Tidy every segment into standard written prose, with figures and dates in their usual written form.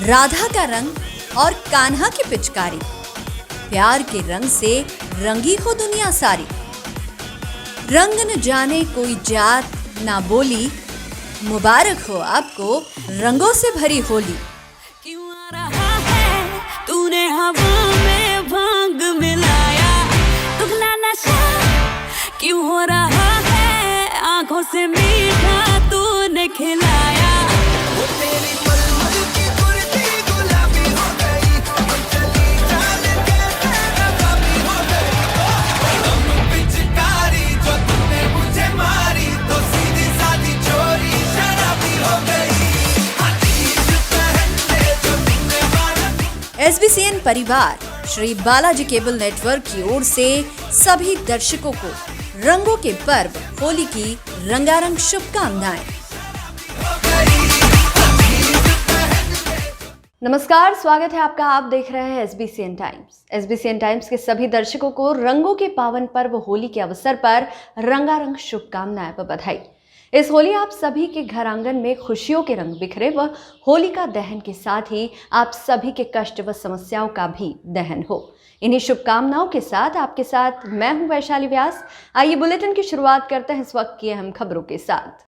राधा का रंग और कान्हा की पिचकारी, प्यार के रंग से रंगी हो दुनिया सारी। रंग न जाने कोई जात ना बोली, मुबारक हो आपको रंगों से भरी होली। क्यों आ रहा है तूने हवा में भांग मिलाया, दुगना नशा क्यों हो रहा है, आंखों से मीठा तूने खिलाया। वो तेरी पल-पल की कुर्ती गुलाबी हो गई, हम चली जाने कैसे नकाबी हो गई। हम पिचकारी जो तूने मुझे मारी, तो सीधी सादी चोरी शराबी हो गई। अजीब पहनने जो तुमने मारा। SBCN परिवार श्री बालाजी केबल नेटवर्क की ओर से सभी दर्शकों को रंगों के पर्व होली की रंगारंग शुभकामनाएं। नमस्कार, स्वागत है आपका। आप देख रहे हैं SBCN टाइम्स। SBCN टाइम्स के सभी दर्शकों को रंगों के पावन पर्व होली के अवसर पर रंगारंग शुभकामनाएं व बधाई। इस होली आप सभी के घर आंगन में खुशियों के रंग बिखरे व होलिका दहन के साथ ही आप सभी के कष्ट व समस्याओं का भी दहन हो। इन्हीं शुभकामनाओं के साथ आपके साथ मैं हूं वैशाली व्यास। आइए बुलेटिन की शुरुआत करते हैं इस वक्त की अहम खबरों के साथ।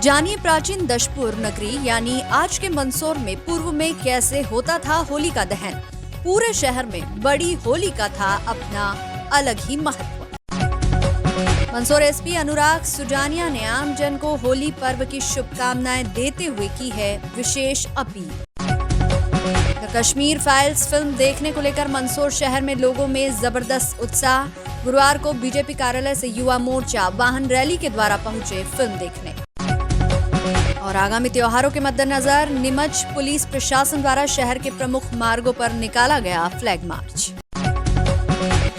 जानिए प्राचीन दशपुर नगरी यानी आज के मंदसौर में पूर्व में कैसे होता था होली का दहन। पूरे शहर में बड़ी होली का था अपना अलग ही महत्व। मंदसौर SP अनुराग सुजानिया ने आमजन को होली पर्व की शुभकामनाएं देते हुए की है विशेष अपील। द कश्मीर फाइल्स फिल्म देखने को लेकर मंदसौर शहर में लोगों में जबरदस्त उत्साह। गुरुवार को BJP कार्यालय से युवा मोर्चा वाहन रैली के द्वारा पहुंचे फिल्म देखने। और आगामी त्योहारों के मद्देनजर नीमच पुलिस प्रशासन द्वारा शहर के प्रमुख मार्गों पर निकाला गया फ्लैग मार्च।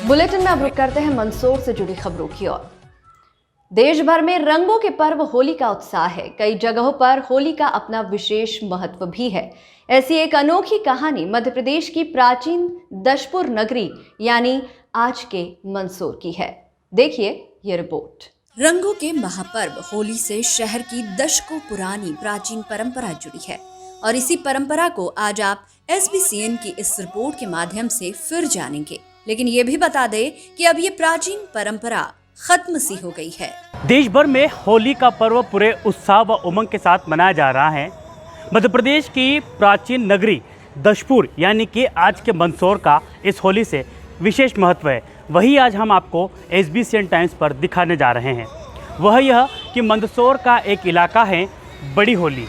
बुलेटिन में अब रुक करते हैं मंदसौर से जुड़ी खबरों की ओर। देश भर में रंगों के पर्व होली का उत्साह है। कई जगहों पर होली का अपना विशेष महत्व भी है। ऐसी एक अनोखी कहानी मध्य प्रदेश की प्राचीन दशपुर नगरी यानी आज के मंदसौर की है। देखिए ये रिपोर्ट। रंगों के महापर्व होली से शहर की दशकों पुरानी प्राचीन परंपरा जुड़ी है और इसी परंपरा को आज आप SBCN की इस रिपोर्ट के माध्यम से फिर जानेंगे। लेकिन ये भी बता दें कि अब ये प्राचीन परंपरा खत्म सी हो गई है। देश भर में होली का पर्व पूरे उत्साह व उमंग के साथ मनाया जा रहा है। मध्य प्रदेश की प्राचीन नगरी दशपुर यानी कि आज के मंदसौर का इस होली से विशेष महत्व है। वही आज हम आपको SBCN टाइम्स पर दिखाने जा रहे हैं। वह यह कि मंदसौर का एक इलाका है बड़ी होली,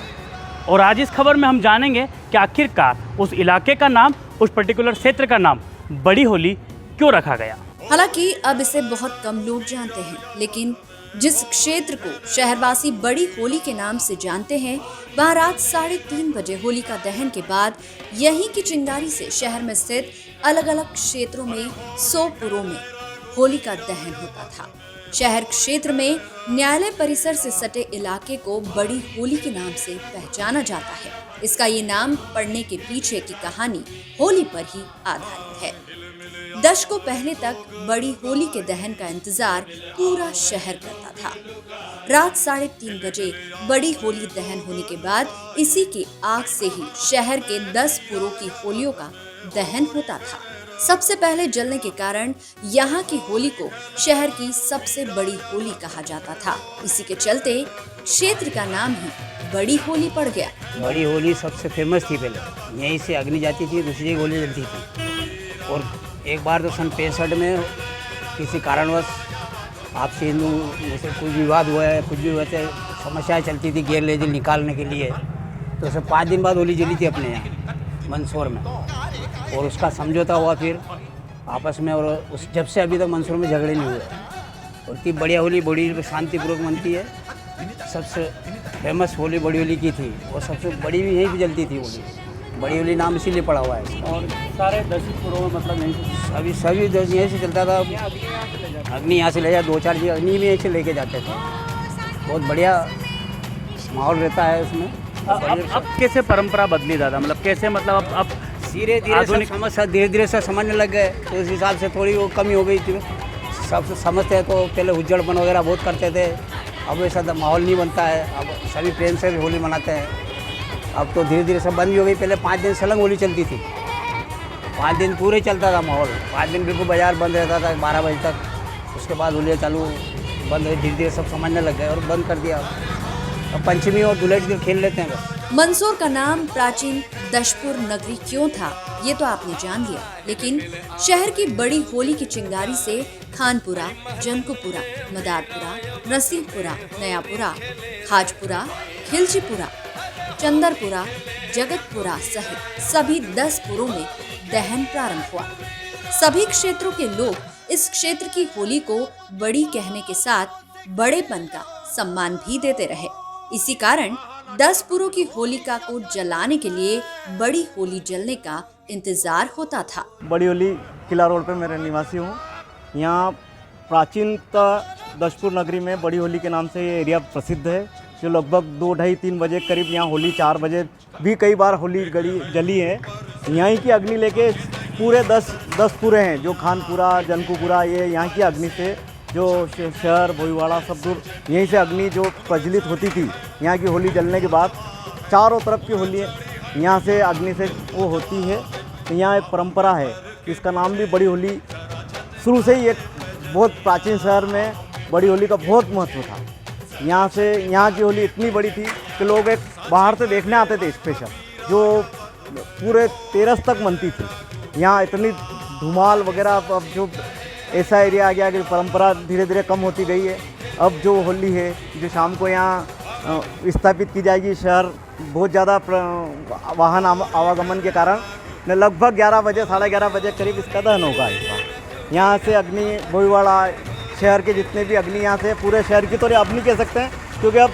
और आज इस खबर में हम जानेंगे कि आखिरकार उस इलाके का नाम, उस पर्टिकुलर क्षेत्र का नाम बड़ी होली क्यों रखा गया। हालांकि अब इसे बहुत कम लोग जानते हैं, लेकिन जिस क्षेत्र को शहरवासी बड़ी होली के नाम से जानते हैं, वहाँ रात 3:30 बजे होली का दहन के बाद यहीं की चिंगारी से शहर में स्थित अलग अलग क्षेत्रों में 100 पुरों में होली का दहन होता था। शहर क्षेत्र में न्यायालय परिसर से सटे इलाके को बड़ी होली के नाम से पहचाना जाता है। इसका ये नाम पड़ने के पीछे की कहानी होली पर ही आधारित है। दशकों पहले तक बड़ी होली के दहन का इंतजार पूरा शहर करता था। रात 3:30 बजे बड़ी होली दहन होने के बाद इसी की आग से ही शहर के 10 पुरों की होलियों का दहन होता था। सबसे पहले जलने के कारण यहाँ की होली को शहर की सबसे बड़ी होली कहा जाता था। इसी के चलते क्षेत्र का नाम ही बड़ी होली पड़ गया। बड़ी होली सबसे फेमस थी। पहले यहीं से अग्नि जाती थी, दूसरी होली जलती थी। और एक बार तो सन 65 में किसी कारणवश आपसी हिंदू जैसे कुछ विवाद हुआ है, कुछ भी वैसे समस्याएं चलती थी गैर लेजिल निकालने के लिए, तो उसे 5 दिन बाद होली जली थी अपने यहाँ मंदसौर में। और उसका समझौता हुआ फिर आपस में, और उस जब से अभी तक मंदसौर में झगड़े नहीं हुए। और इतनी बढ़िया होली बड़ी शांतिपूर्वक मनती है। सबसे फेमस होली बड़ी होली की थी, और सबसे बड़ी भी यहीं भी जलती थी होली। बड़ी होली नाम इसीलिए पड़ा हुआ है। और सारे 10 पुरों में मतलब यहीं सभी यहीं से चलता था। अग्नि यहाँ से ले जाए, 2-4 जी अग्नि भी यहीं से लेके जाते थे। बहुत बढ़िया माहौल रहता है उसमें। अब कैसे परंपरा बदली दादा, मतलब कैसे, मतलब अब धीरे धीरे सब समझने लग गए, तो उस हिसाब से थोड़ी वो कमी हो गई थी। सब समझते हैं तो पहले उज्जड़पन वगैरह बहुत करते थे, अब ऐसा माहौल नहीं बनता है। अब सभी प्रेम से होली मनाते हैं। अब तो धीरे धीरे सब बंद भी हो गई। पहले 5 दिन सलंग होली चलती थी, 5 दिन पूरे चलता था माहौल, 5 दिन बिल्कुल बाजार बंद रहता था 12 बजे तक। उसके बाद होलियाँ चालू बंद हुई, धीरे धीरे सब समझने लग गए और बंद कर दिया। अब पंचमी और धुलेटी दिन खेल लेते हैं बस। मंदसौर का नाम प्राचीन दशपुर नगरी क्यों था ये तो आपने जान लिया, लेकिन शहर की बड़ी होली की चिंगारी से खानपुरा, जनकुपुरा, मदारपुरा, नसीबपुरा, नयापुरा, खाजपुरा, खिलचीपुरा, चंदरपुरा, जगतपुरा सहित सभी 10 पुरों में दहन प्रारंभ हुआ। सभी क्षेत्रों के लोग इस क्षेत्र की होली को बड़ी कहने के साथ बड़ेपन का सम्मान भी देते रहे। इसी कारण 10 पुरों की होलिका को जलाने के लिए बड़ी होली जलने का इंतजार होता था। बड़ी होली किला रोड पे मैं निवासी हूँ। यहाँ प्राचीनतः दशपुर नगरी में बड़ी होली के नाम से ये एरिया प्रसिद्ध है, जो लगभग 2, 2:30, 3 बजे करीब यहाँ होली 4 बजे भी कई बार होली जली है। यहीं की अग्नि लेके पूरे 10 पूरे हैं, जो खानपुरा, जनकुपुरा, ये यहाँ की अग्नि से जो शहर भोईवाड़ा सब दूर यहीं से अग्नि जो प्रज्वलित होती थी। यहाँ की होली जलने के बाद चारों तरफ की होली यहाँ से अग्नि से वो होती है। यहाँ एक परंपरा है, इसका नाम भी बड़ी होली। शुरू से ही एक बहुत प्राचीन शहर में बड़ी होली का बहुत महत्व था। यहाँ की होली इतनी बड़ी थी कि लोग एक बाहर से देखने आते थे स्पेशल, जो पूरे तेरस तक मनती थी। यहाँ इतनी धुमाल वगैरह, अब जो ऐसा एरिया आ गया कि परंपरा धीरे धीरे कम होती गई है। अब जो होली है जो शाम को यहाँ स्थापित की जाएगी, शहर बहुत ज़्यादा वाहन आवागमन के कारण लगभग 11 बजे, 11:30 बजे करीब इसका दहन होगा। यहाँ से अग्नि भोईवाड़ा शहर के जितने भी अग्नि यहाँ से पूरे शहर की तो अब नहीं कह सकते हैं, क्योंकि अब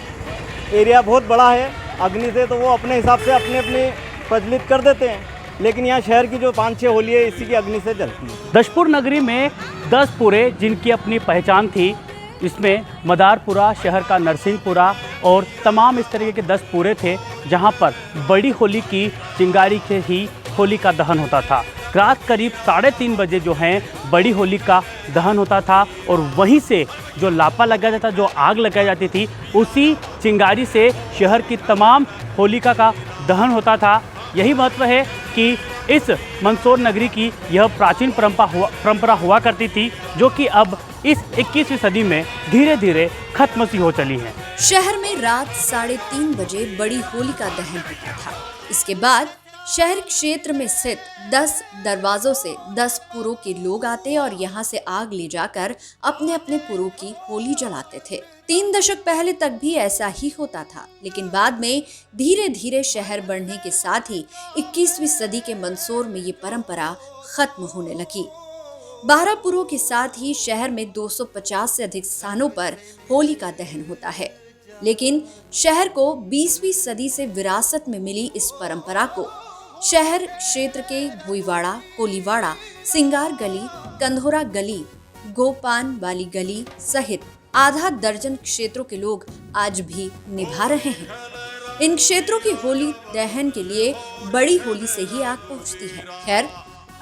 एरिया बहुत बड़ा है अग्नि से, तो वो अपने हिसाब से अपने प्रज्वलित कर देते हैं। लेकिन यहाँ शहर की जो 5-6 होली है इसी की अग्नि से जलती है। दशपुर नगरी में 10 पुरे जिनकी अपनी पहचान थी, इसमें मदारपुरा, शहर का नरसिंहपुरा और तमाम इस तरीके के 10 पुरे थे, जहाँ पर बड़ी होली की चिंगारी से ही होली का दहन होता था। रात करीब 3:30 बजे जो हैं बड़ी होली का दहन होता था और वहीं से जो लापा लगाया जाता, जो आग लगाई जाती थी, उसी चिंगारी से शहर की तमाम होलिका का दहन होता था। यही महत्व है कि इस मंदसौर नगरी की यह प्राचीन परंपरा हुआ करती थी, जो कि अब इस 21वीं सदी में धीरे धीरे खत्म सी हो चली है। शहर में रात 3:30 बजे बड़ी होली का दहन होता था। इसके बाद शहर क्षेत्र में स्थित 10 दरवाजों से 10 पुरों के लोग आते और यहाँ से आग ले जाकर अपने अपने पुरों की होली जलाते थे। 3 दशक पहले तक भी ऐसा ही होता था, लेकिन बाद में धीरे धीरे शहर बढ़ने के साथ ही 21वीं सदी के मंदसौर में ये परंपरा खत्म होने लगी। 12 पुरों के साथ ही शहर में 250 से अधिक स्थानों पर होली का दहन होता है, लेकिन शहर को 20वीं सदी से विरासत में मिली इस परंपरा को शहर क्षेत्र के भोईवाड़ा, कोलीवाड़ा, सिंगार गली, कंधोरा गली, गोपान वाली गली सहित आधा दर्जन क्षेत्रों के लोग आज भी निभा रहे हैं। इन क्षेत्रों की होली दहन के लिए बड़ी होली से ही आग पहुंचती है। खैर,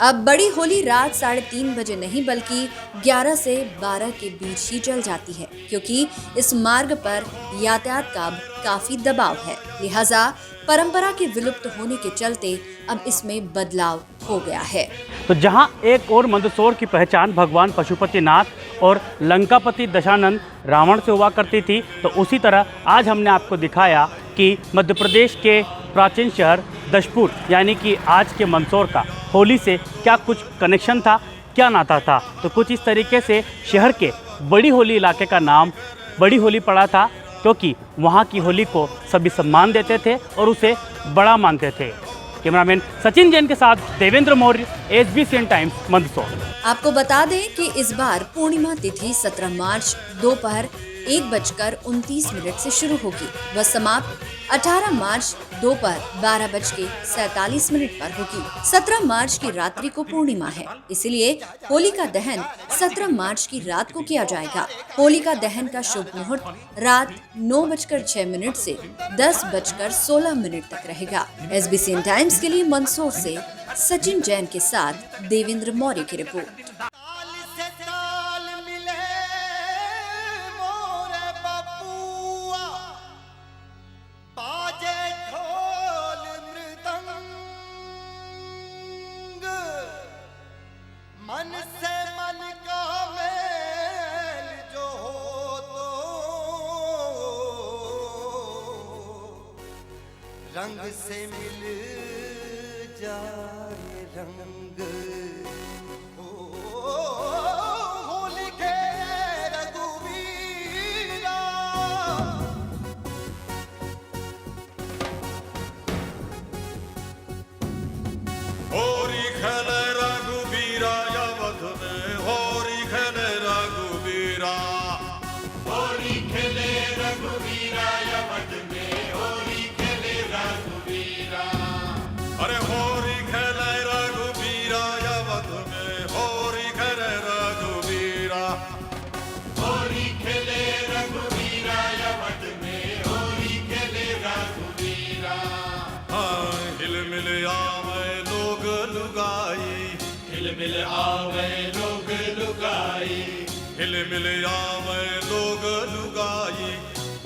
अब बड़ी होली रात 3:30 बजे नहीं बल्कि 11 से 12 के बीच ही जल जाती है, क्योंकि इस मार्ग पर यातायात का अब काफी दबाव है। लिहाजा परंपरा के विलुप्त होने के चलते अब इसमें बदलाव हो गया है। तो जहां एक और मंदसौर की पहचान भगवान पशुपतिनाथ और लंकापति दशानंद रावण से हुआ करती थी, तो उसी तरह आज हमने आपको दिखाया कि मध्य प्रदेश के प्राचीन शहर दशपुर यानी कि आज के मंदसौर का होली से क्या कुछ कनेक्शन था, क्या नाता था। तो कुछ इस तरीके से शहर के बड़ी होली इलाके का नाम बड़ी होली पड़ा था, क्योंकि वहाँ की होली को सभी सम्मान देते थे और उसे बड़ा मानते थे। कैमरामैन सचिन जैन के साथ देवेंद्र मौर्य, SBCN टाइम्स, मंदसौर। आपको बता दें कि इस बार पूर्णिमा तिथि 17 मार्च दोपहर 1:29 से शुरू होगी। वह समाप्त 18 मार्च दोपहर 12:47 पर होगी। 17 मार्च की रात्रि को पूर्णिमा है, इसलिए होली का दहन 17 मार्च की रात को किया जाएगा। होली का दहन का शुभ मुहूर्त रात 9:06 से 10:16 तक रहेगा। SBCN टाइम्स के लिए मंदसौर से सचिन जैन के साथ देवेंद्र मौर्य की रिपोर्ट। ताल से ताल मिले मोरे बबुआ, बाजे ढोल रंग से मिल जाए रंग ओ होली के रघुवीरा होरी खेले रघुबीरा अवध में होरी खेले रघुबीरा होरी खेले रघुबीरा अवध में होरी खेले रघुबीरा अरे होरी खेले रघुबीरा अवध में होरी खेले रघुबीरा होरी खेले रघुबीरा अवध में होरी खेले रघुबीरा हाँ हिल मिल आवे लोग लुगाई हिल मिल आवे लोग लुगाई हिल मिल आवे लोग लुगाई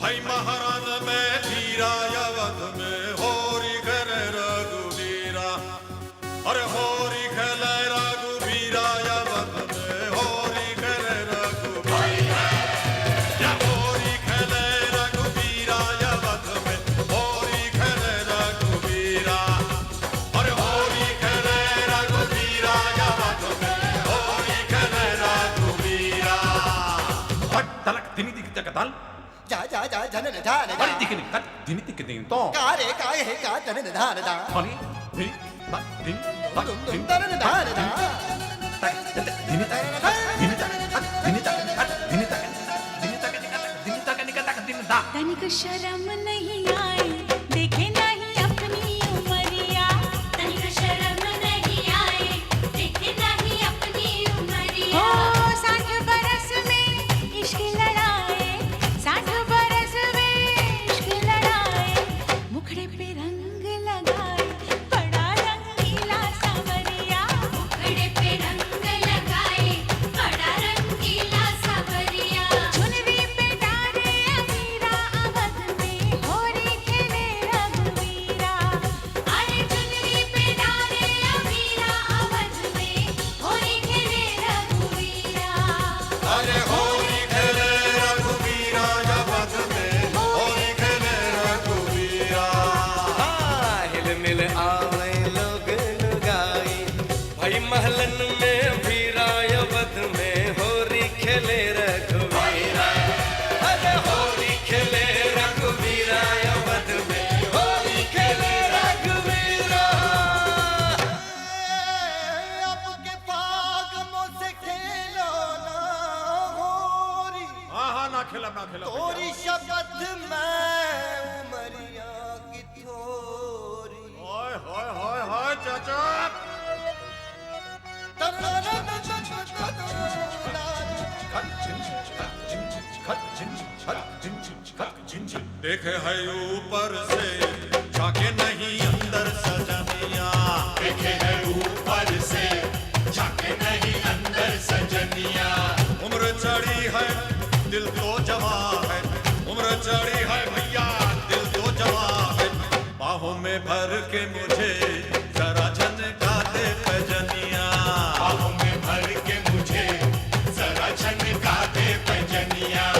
भाई महाराज में धीरा अवध में होरी खेले रघुबीरा अरे होरी खेले रघुबीरा अवध में होरी खेले रघुबीरा या होरी खेले रघुबीरा अवध में होरी खेले रघुबीरा अरे होरी खेले रघुबीरा अवध में होरी खेले रघुबीरा हट तलक दिनी दिख तक दल जा जा जा जनन धान अरे दिखनी कट दिनी दिख दिन तो कारे काय है का जनन धान दा अरे दिनी तक दिन तक दुम दिन दुम तरन धान दा दिनी तक दिनी तक दिनी तक दिनी तक दिनी तक दिनी तक दिनी तक दिन दा तनिक शर्म नहीं आए देखे नहीं अपनी उमरिया तनिक शर्म नहीं आए देखे नहीं अपनी उमरिया ओ 60 बरस में इश्क लड़ाए 60 बरस में इश्क लड़ाए मुखड़े पे रंग लगाए बड़ा रंगीला सावरिया मुखड़े पे रंग लगाए बड़ा रंगीला सावरिया चुनरी पे डारे अमीरा अवध में होरी खेले रघुवीरा अरे चुनरी पे डारे अमीरा अवध में होरी खेले रघुवीरा अरे होरी खेले रघुबीरा अवध में होरी खेले रघुबीरा हिल मिल आवे लोग लुगाई भाई महलन में भीरा अवध में होरी खेले रघुवीरा अरे होरी खेले रघुवीरा अवध में होरी खेले रघुवीरा अब के फागमों से खेलो ना होरी हाँ ना खेला तोरी शपथ में उमरिया की थोरी हाय हाय हाय हाय चाचा देखे है ऊपर से झाके नहीं अंदर सजनिया देखे है ऊपर से झाके नहीं अंदर सजनिया उम्र चढ़ी है दिल तो जवा है उम्र चढ़ी है भैया दिल तो जवा है बाहों में भर के मुझे जरा झनका दे पैजनिया बाहों में भर के मुझे जरा झनका दे पैजनिया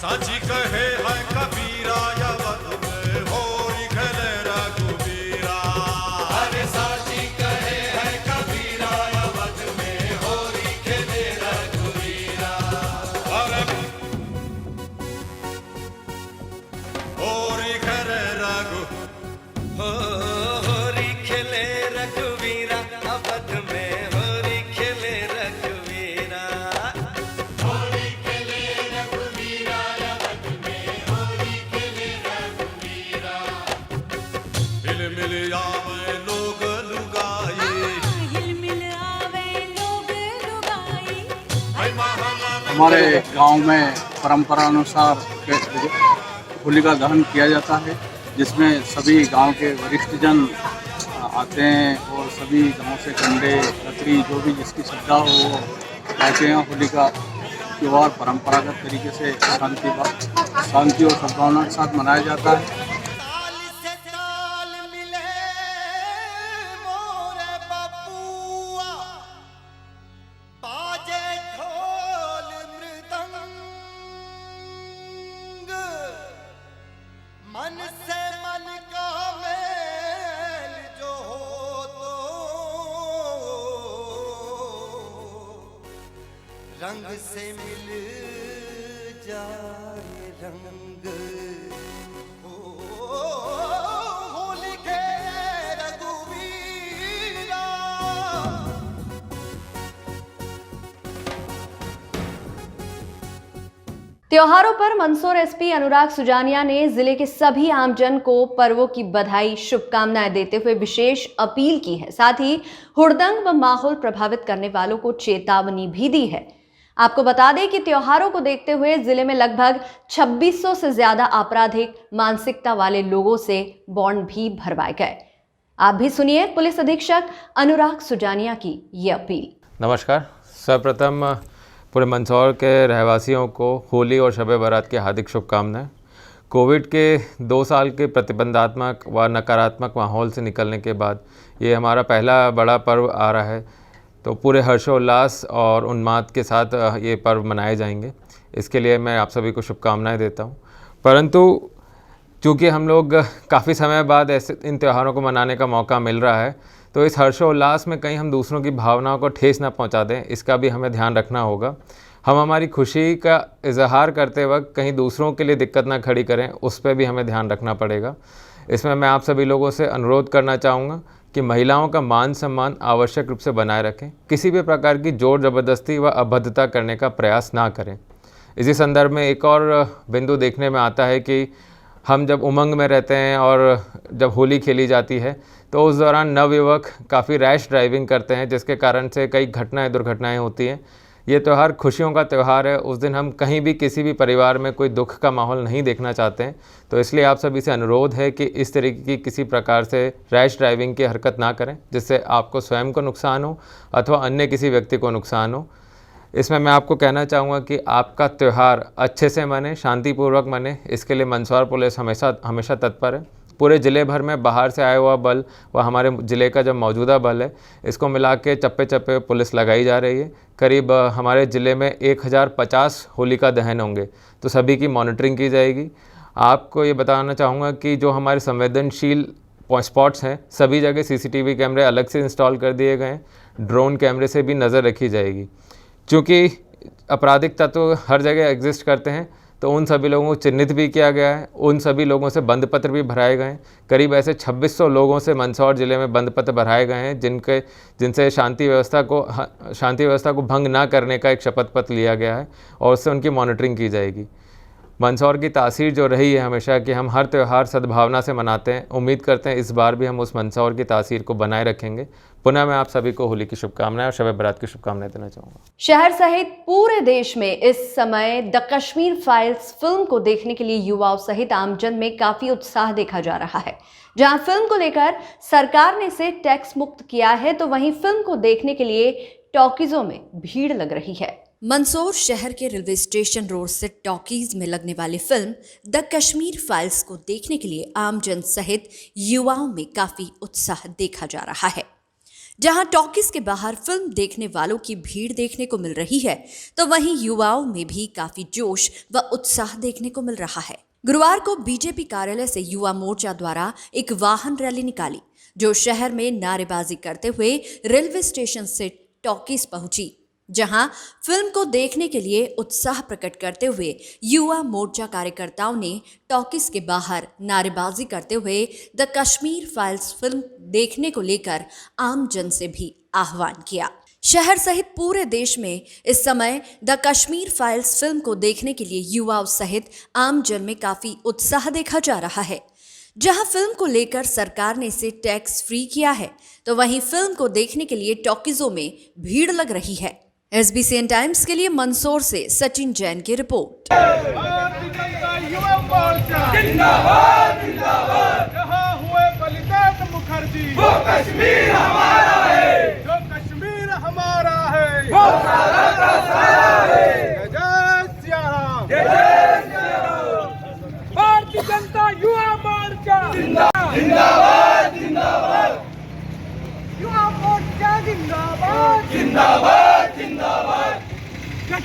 साची कहे है कबीरा अवध में होरी खेले रघुबीरा अरे साची कहे है कबीरा अवध में होरी खेले रघुबीरा अरे होरी खेले रघु होरी खेले रघुवीरा अवध में होरी खेले रघुवीरा होरी खेले रघुबीरा अवध में होरी खेले रघुबीरा हिल मिल आवे लोग लुगाई हिल मिल आवे लोग लुगाई भाई महाना हमारे गांव में परंपरा अनुसार होलिका दहन किया जाता है, जिसमें सभी गांव के वरिष्ठ जन आते हैं और सभी गांव से कंडे लकड़ी जो भी जिसकी श्रद्धा हो वो लाते हैं। होलिका त्यौहार परंपरागत तरीके से शांति और सद्भावना के साथ मनाया जाता है। ताल से ताल मिले मोरे बबुआ बाजे ढोल मृदंग मन से मन का मेल रंग से मिल जाए रंग ओ होली के रघुवीरा। त्योहारों पर मंदसौर एसपी अनुराग सुजानिया ने जिले के सभी आमजन को पर्वों की बधाई शुभकामनाएं देते हुए विशेष अपील की है। साथ ही हुड़दंग व माहौल प्रभावित करने वालों को चेतावनी भी दी है। आपको बता दें कि त्योहारों को देखते हुए जिले में लगभग 2600 से ज्यादा आपराधिक मानसिकता वाले लोगों से बॉन्ड भी भरवाए गए। आप भी सुनिए पुलिस अधीक्षक अनुराग सुजानिया की ये अपील। नमस्कार। सर्वप्रथम पूरे मंदसौर के रहवासियों को होली और शब बारात की हार्दिक शुभकामनाएं। कोविड के 2 साल के प्रतिबंधात्मक व नकारात्मक माहौल से निकलने के बाद ये हमारा पहला बड़ा पर्व आ रहा है, तो पूरे हर्षोल्लास और उन्माद के साथ ये पर्व मनाए जाएंगे। इसके लिए मैं आप सभी को शुभकामनाएं देता हूँ। परंतु चूँकि हम लोग काफ़ी समय बाद ऐसे इन त्योहारों को मनाने का मौका मिल रहा है, तो इस हर्षोल्लास में कहीं हम दूसरों की भावनाओं को ठेस ना पहुंचा दें, इसका भी हमें ध्यान रखना होगा। हम हमारी खुशी का इजहार करते वक्त कहीं दूसरों के लिए दिक्कत ना खड़ी करें, उस पर भी हमें ध्यान रखना पड़ेगा। इसमें मैं आप सभी लोगों से अनुरोध करना चाहूँगा कि महिलाओं का मान सम्मान आवश्यक रूप से बनाए रखें, किसी भी प्रकार की जोर ज़बरदस्ती व अभद्रता करने का प्रयास ना करें। इसी संदर्भ में एक और बिंदु देखने में आता है कि हम जब उमंग में रहते हैं और जब होली खेली जाती है, तो उस दौरान नवयुवक काफ़ी रैश ड्राइविंग करते हैं, जिसके कारण से कई दुर्घटनाएं होती हैं। ये त्यौहार खुशियों का त्यौहार है। उस दिन हम कहीं भी किसी भी परिवार में कोई दुख का माहौल नहीं देखना चाहते हैं। तो इसलिए आप सभी से अनुरोध है कि इस तरीके की किसी प्रकार से रैश ड्राइविंग की हरकत ना करें, जिससे आपको स्वयं को नुकसान हो अथवा अन्य किसी व्यक्ति को नुकसान हो। इसमें मैं आपको कहना चाहूँगा कि आपका त्यौहार अच्छे से मने, शांतिपूर्वक मने। इसके लिए मंदसौर पुलिस हमेशा तत्पर है। पूरे ज़िले भर में बाहर से आया हुआ बल व हमारे ज़िले का जो मौजूदा बल है, इसको मिला के चप्पे चप्पे पुलिस लगाई जा रही है। करीब हमारे ज़िले में 1050 होलिका दहन होंगे, तो सभी की मॉनिटरिंग की जाएगी। आपको ये बताना चाहूँगा कि जो हमारे संवेदनशील स्पॉट्स हैं, सभी जगह CCTV कैमरे अलग से इंस्टॉल कर दिए गए हैं। ड्रोन कैमरे से भी नज़र रखी जाएगी। चूँकि आपराधिक तत्व हर जगह एग्जिस्ट करते हैं, तो उन सभी लोगों को चिन्हित भी किया गया है। उन सभी लोगों से बंद पत्र भी भराए गए हैं। करीब ऐसे 2600 लोगों से मंदसौर ज़िले में बंद पत्र भराए गए हैं, जिनसे शांति व्यवस्था को भंग ना करने का एक शपथ पत्र लिया गया है और उससे उनकी मॉनिटरिंग की जाएगी। मंदसौर की तासीर जो रही है हमेशा कि हम हर त्यौहार सद्भावना से मनाते हैं, उम्मीद करते हैं इस बार भी हम उस मंदसौर की तासीर को बनाए रखेंगे। पुनः मैं आप सभी को होली की शुभकामनाएं और शब बारात की शुभकामनाएं देना चाहूँगा। शहर सहित पूरे देश में इस समय द कश्मीर फाइल्स फिल्म को देखने के लिए युवाओं सहित आमजन में काफी उत्साह देखा जा रहा है। जहां फिल्म को लेकर सरकार ने इसे टैक्स मुक्त किया है, तो वहीं फिल्म को देखने के लिए टॉकीजों में भीड़ लग रही है। मंदसौर शहर के रेलवे स्टेशन रोड से टॉकीज में लगने वाली फिल्म द कश्मीर फाइल्स को देखने के लिए आमजन सहित युवाओं में काफी उत्साह देखा जा रहा है। जहां टॉकीज के बाहर फिल्म देखने वालों की भीड़ देखने को मिल रही है, तो वहीं युवाओं में भी काफी जोश व उत्साह देखने को मिल रहा है। गुरुवार को बीजेपी कार्यालय से युवा मोर्चा द्वारा एक वाहन रैली निकाली, जो शहर में नारेबाजी करते हुए रेलवे स्टेशन से टॉकीज पहुंची, जहां फिल्म को देखने के लिए उत्साह प्रकट करते हुए युवा मोर्चा कार्यकर्ताओं ने टॉकीज के बाहर नारेबाजी करते हुए द कश्मीर फाइल्स फिल्म देखने को लेकर आम जन से भी आह्वान किया। शहर सहित पूरे देश में इस समय द कश्मीर फाइल्स फिल्म को देखने के लिए युवाओं सहित आम जन में काफी उत्साह देखा जा रहा है। जहां फिल्म को लेकर सरकार ने इसे टैक्स फ्री किया है, तो वहीं फिल्म को देखने के लिए टॉकीजों में भीड़ लग रही है। SBCN टाइम्स के लिए मंदसौर से सचिन जैन की रिपोर्ट। मुखर्जी वो कश्मीर हमारा है, जो कश्मीर हमारा है, वो सारा का सारा है। जय श्री राम, जय श्री राम। भारतीय जनता युवा मोर्चा जिंदाबाद जिंदाबाद जिंदाबाद, युवा मोर्चा जिंदाबाद जिंदाबाद जिंदाबाद। जय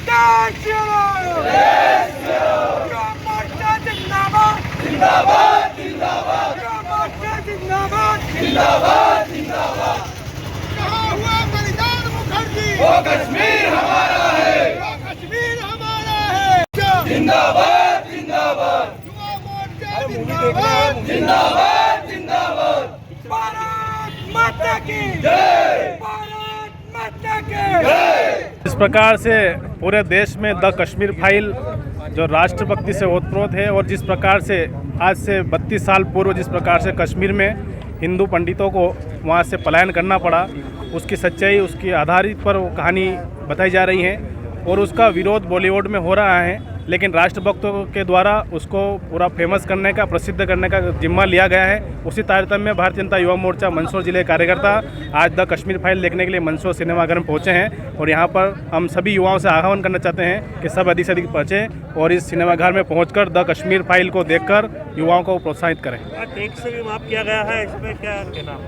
श्री राम, जय श्री राम। युवा मोर्चा जिंदाबाद जिंदाबाद जिंदाबाद, युवा मोर्चा जिंदाबाद जिंदाबाद जिंदाबाद। कहाँ हुआ बलिदान मुखर्जी, वो कश्मीर हमारा है। इस प्रकार से पूरे देश में द कश्मीर फाइल जो राष्ट्रभक्ति से ओतप्रोत है और जिस प्रकार से आज से 32 साल पूर्व जिस प्रकार से कश्मीर में हिंदू पंडितों को वहाँ से पलायन करना पड़ा, उसकी सच्चाई उसकी आधारित पर वो कहानी बताई जा रही है और उसका विरोध बॉलीवुड में हो रहा है, लेकिन राष्ट्रभक्तों के द्वारा उसको पूरा फेमस करने का, प्रसिद्ध करने का जिम्मा लिया गया है। उसी तारतम्य में भारतीय जनता युवा मोर्चा मंदसौर जिले के कार्यकर्ता आज द कश्मीर फाइल देखने के लिए मंदसौर सिनेमाघर में पहुंचे हैं और यहां पर हम सभी युवाओं से आह्वान करना चाहते हैं कि सब अधिक से अधिक पहुँचें और इस सिनेमाघर में पहुंचकर द कश्मीर फाइल को देखकर युवाओं को प्रोत्साहित करें। टैक्स भी माफ किया गया है, इसमें क्या कहना?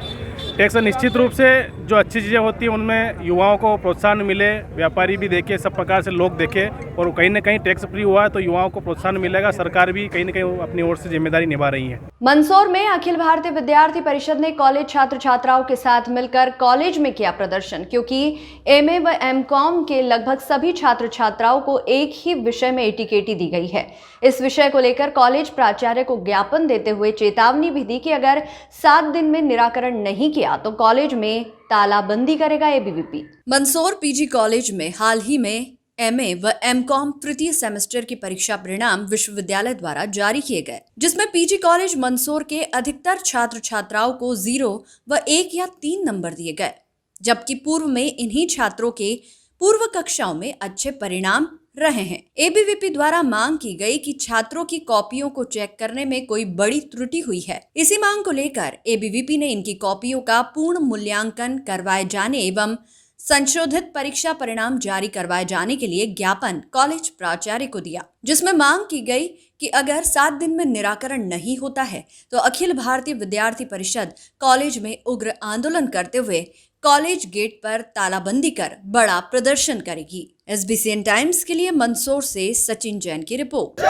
टैक्स निश्चित रूप से जो अच्छी चीज़ें होती हैं उनमें युवाओं को प्रोत्साहन मिले, व्यापारी भी देखे, सब प्रकार से लोग देखें और कहीं ना कहीं टैक्स फ्री हुआ है तो युवाओं को प्रोत्साहन मिलेगा। सरकार भी कहीं ना कहीं अपनी ओर से जिम्मेदारी निभा रही है। मंदसौर में अखिल भारतीय विद्यार्थी परिषद ने कॉलेज छात्र छात्राओं के साथ मिलकर कॉलेज में किया प्रदर्शन, क्योंकि एमए व एमकॉम के लगभग सभी छात्र छात्राओं को एक ही विषय में एटीकेटी दी गई है। इस विषय को लेकर कॉलेज प्राचार्य को ज्ञापन देते हुए चेतावनी भी दी कि अगर 7 दिन में निराकरण नहीं किया तो कॉलेज में तालाबंदी करेगा एबीवीपी। मंदसौर पीजी कॉलेज में हाल ही में एमए व एमकॉम तृतीय सेमेस्टर की परीक्षा परिणाम विश्वविद्यालय द्वारा जारी किए गए, जिसमें पीजी कॉलेज मंदसौर के अधिकतर छात्र छात्राओं को 0 व 1 या 3 नंबर दिए गए, जबकि पूर्व में इन्हीं छात्रों के पूर्व कक्षाओं में अच्छे परिणाम रहे हैं। एबीवीपी द्वारा मांग की गई कि छात्रों की कॉपियों को चेक करने में कोई बड़ी त्रुटि हुई है। इसी मांग को लेकर एबीवीपी ने इनकी कॉपियों का पूर्ण मूल्यांकन करवाए जाने एवं संशोधित परीक्षा परिणाम जारी करवाए जाने के लिए ज्ञापन कॉलेज प्राचार्य को दिया, जिसमें मांग की गई कि अगर 7 दिन में निराकरण नहीं होता है तो अखिल भारतीय विद्यार्थी परिषद कॉलेज में उग्र आंदोलन करते हुए कॉलेज गेट पर तालाबंदी कर बड़ा प्रदर्शन करेगी। एसबीसीएन टाइम्स के लिए मंदसौर से सचिन जैन की रिपोर्ट।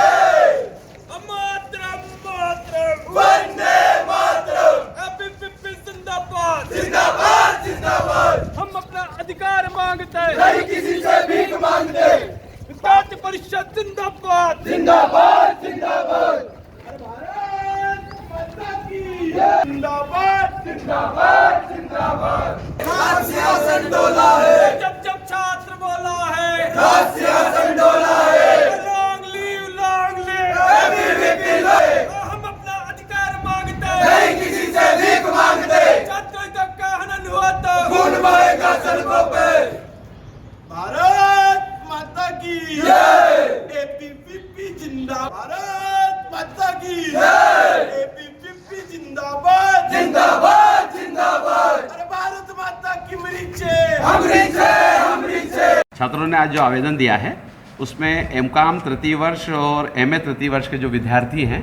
हम अपना अधिकार मांगते हैं, नहीं किसी से भीख मांगते। विद्यार्थी परिषद जिंदाबाद, जिंदाबाद, जिंदाबाद। भारत माता की जिंदाबाद, जिंदाबाद, जिंदाबाद। सियासत डोला है, जब जब छात्र बोला है, सियासत डोला है। Long leave, long leave, ABVP leave. हम अपना अधिकार मांगते हैं, नहीं किसी से भीख मांगते। छात्रों का हनन हुआ तो खून बहेगा सड़कों पे। भारत माता की जय, एबीवीपी जिंदाबाद। भारत माता की जय, एबीवीपी जिंदाबाद, जिंदाबाद, जिंदाबाद। अरे भारत माता की मरीचे, हम रीचे, हम रीचे। छात्रों ने आज जो आवेदन दिया है उसमें एमकॉम तृतीय वर्ष और एमए तृतीय वर्ष के जो विद्यार्थी हैं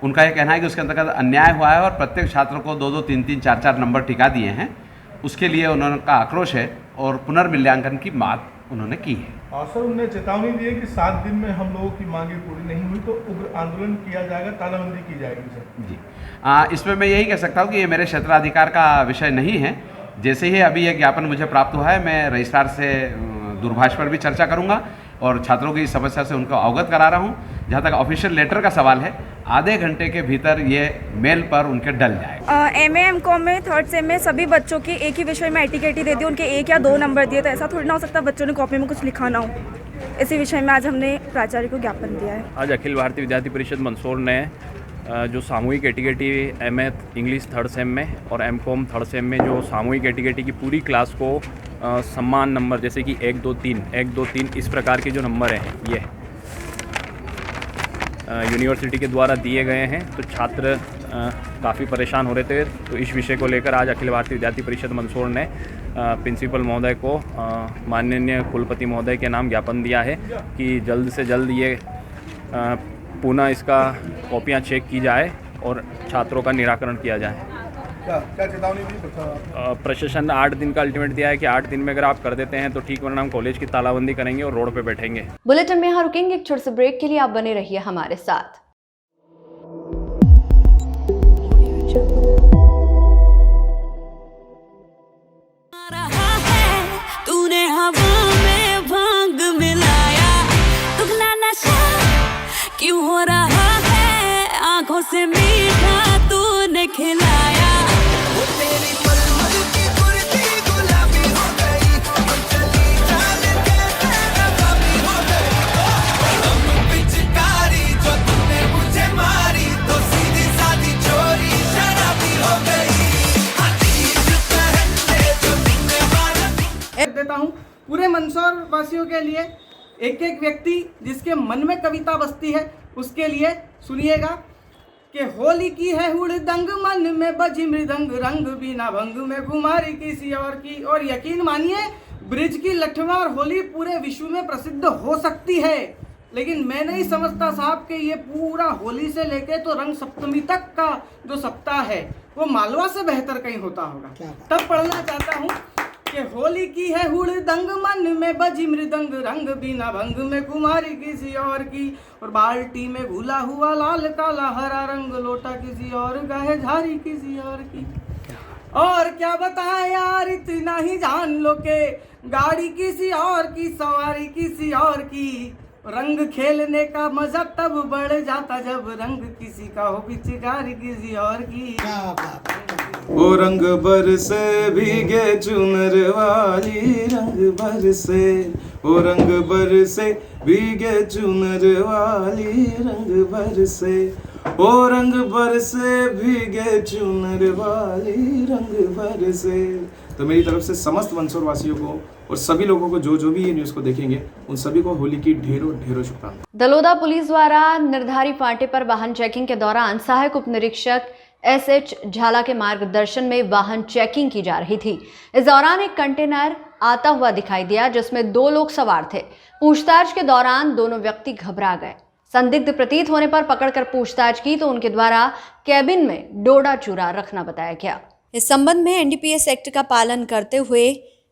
उनका ये कहना है कि उसके अंतर्गत अन्याय हुआ है और प्रत्येक छात्र को 2-2, 3-3, 4-4 नंबर टिका दिए हैं। उसके लिए उन्होंने का आक्रोश है और पुनर्मूल्यांकन की मांग उन्होंने की है। और सर उन्होंने चेतावनी दी है कि 7 दिन में हम लोगों की मांगे पूरी नहीं हुई तो उग्र आंदोलन किया जाएगा, तालाबंदी की जाएगी सर। जी, इसमें मैं यही कह सकता हूँ कि ये मेरे क्षेत्राधिकार का विषय नहीं है। जैसे ही अभी ये ज्ञापन मुझे प्राप्त हुआ है मैं रजिस्ट्रार से दूरभाष पर भी चर्चा करूँगा और छात्रों की समस्या से उनको अवगत करा रहा हूँ। जहाँ तक ऑफिशियल लेटर का सवाल है, आधे घंटे के भीतर ये मेल पर उनके डल जाएगा। एमए एमकॉम में 3rd सेम में सभी बच्चों की एक ही विषय में एटीकेटी दे दी, उनके 1 या 2 नंबर दिए, तो ऐसा थोड़ी ना हो सकता बच्चों ने कॉपी में कुछ लिखा ना हो। इसी विषय में आज हमने प्राचार्य को ज्ञापन दिया है। आज अखिल भारतीय विद्यार्थी परिषद मंदसौर ने जो सामूहिक ATKT MA English 3rd same में और एमकॉम 3rd सेम में जो सामूहिक एटीकेटी की पूरी क्लास को सम्मान नंबर जैसे कि 1, 2, 3, 1, 2, 3 इस प्रकार के जो नंबर हैं ये यूनिवर्सिटी के द्वारा दिए गए हैं, तो छात्र काफ़ी परेशान हो रहे थे। तो इस विषय को लेकर आज अखिल भारतीय विद्यार्थी परिषद मंदसौर ने प्रिंसिपल महोदय को माननीय कुलपति महोदय के नाम ज्ञापन दिया है कि जल्द से जल्द ये पुनः इसका कॉपियाँ चेक की जाए और छात्रों का निराकरण किया जाए। क्या चेतावनी दी? प्रशासन ने 8 दिन का अल्टीमेट दिया है कि 8 दिन में अगर आप कर देते हैं तो ठीक, वरना हम कॉलेज की तालाबंदी करेंगे और रोड पे बैठेंगे। बुलेटिन में यहाँ रुकेंगे एक छोटे से ब्रेक के लिए, आप बने रहिए हमारे साथ। तूने हवा में भांग मिलाया, दुगना नशा क्यों हो रहा है, आंखों से मीठा तू मंदसौर वासियों के लिए, एक एक व्यक्ति जिसके मन में कविता बसती है उसके लिए सुनिएगा कि होली की है हुड़दंग, मन में बजी मृदंग, रंग बिना भंग में कुमारी किसी और की। और यकीन मानिए ब्रिज की लठमार होली पूरे विश्व में प्रसिद्ध हो सकती है, लेकिन मैं नहीं समझता साहब कि ये पूरा होली से लेके तो रंग सप्तमी तक का जो सप्ताह है वो मालवा से बेहतर कहीं होता होगा। तब पढ़ना चाहता हूँ कि होली की है हुड़दंग, मन में बजी मृदंग, रंग बिना भंग में कुमारी किसी और की। और बाल्टी में घुला हुआ लाल काला हरा रंग, लोटा किसी और का है, झारी किसी और की। और क्या बताएं यार, इतना ही जान लो के गाड़ी किसी और की, सवारी किसी और की। रंग खेलने का मजा तब बढ़ जाता जब रंग किसी का हो, पिचकारी किसी और की। ओ रंग बरसे भीगे चुनर वाली, रंग बरसे, ओ रंग बरसे भीगे चुनर वाली, रंग बरसे, ओ रंग बरसे भीगे चुनर वाली, रंग बरसे। तो मेरी तरफ से समस्त मंदसौर वासियों को और सभी लोगों को जो भी ये न्यूज़ को देखेंगे उन सभी को होली की ढेरों ढेरों शुभकामनाएं। दलोदा पुलिस द्वारा निर्धारित फाटे पर वाहन चेकिंग के दौरान सहायक उप निरीक्षक एसएच झाला के मार्गदर्शन में वाहन चेकिंग की जा रही थी। इस दौरान एक कंटेनर आता हुआ दिखाई दिया जिसमें 2 लोग सवार थे। पूछताछ के दौरान दोनों व्यक्ति घबरा गए। संदिग्ध प्रतीत होने पर पकड़कर पूछताछ की तो उनके द्वारा कैबिन में डोडा चूरा रखना बताया गया। इस संबंध में एनडीपीएस एक्ट का पालन करते हुए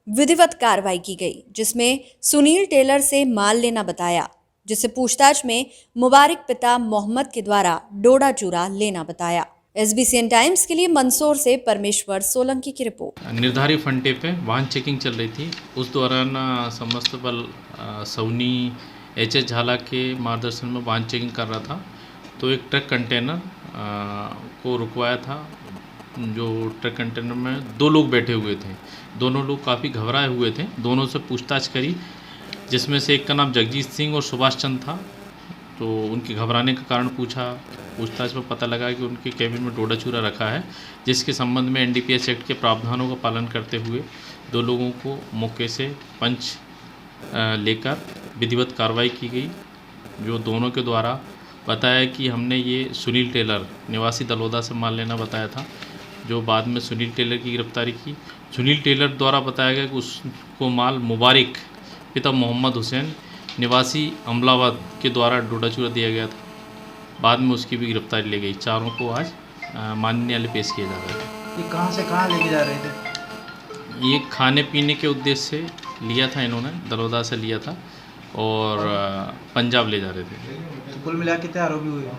विधिवत कार्रवाई की गई, जिसमें सुनील टेलर से माल लेना बताया, जिसे पूछताछ में मुबारक पिता मोहम्मद के द्वारा डोडा चूरा लेना बताया। एसबीसीएन टाइम्स के लिए मंदसौर से परमेश्वर सोलंकी की रिपोर्ट। निर्धारित फंटे पे वाहन चेकिंग चल रही थी, उस दौरान समस्त बल सौनी एचएच झाला के मार्गदर्शन में वाहन चेकिंग कर रहा था, तो एक ट्रक कंटेनर को रुकवाया था। जो ट्रक कंटेनर में 2 लोग बैठे हुए थे, दोनों लोग काफ़ी घबराए हुए थे। दोनों से पूछताछ करी, जिसमें से एक का नाम जगजीत सिंह और सुभाष चंद था। तो उनके घबराने का कारण पूछा, पूछताछ में पता लगा कि उनके कैबिन में डोडा चूरा रखा है, जिसके संबंध में एनडीपीएस एक्ट के प्रावधानों का पालन करते हुए 2 लोगों को मौके से पंच लेकर विधिवत कार्रवाई की गई। जो दोनों के द्वारा बताया कि हमने ये सुनील टेलर निवासी दलोदा से माल लेना बताया था, जो बाद में सुनील टेलर की गिरफ्तारी की। सुनील टेलर द्वारा बताया गया कि उसको माल मुबारक पिता मोहम्मद हुसैन निवासी अमलाबाद के द्वारा डोडा चूरा दिया गया था। बाद में उसकी भी गिरफ्तारी ली गई। चारों को आज माननीय न्यायालय पेश किया जा रहा है। ये कहाँ से कहाँ लेके जा रहे थे? ये खाने पीने के उद्देश्य से लिया था, इन्होंने दलोदा से लिया था और पंजाब ले जा रहे थे। तो कुल मिला के कितने आरोपी हुए?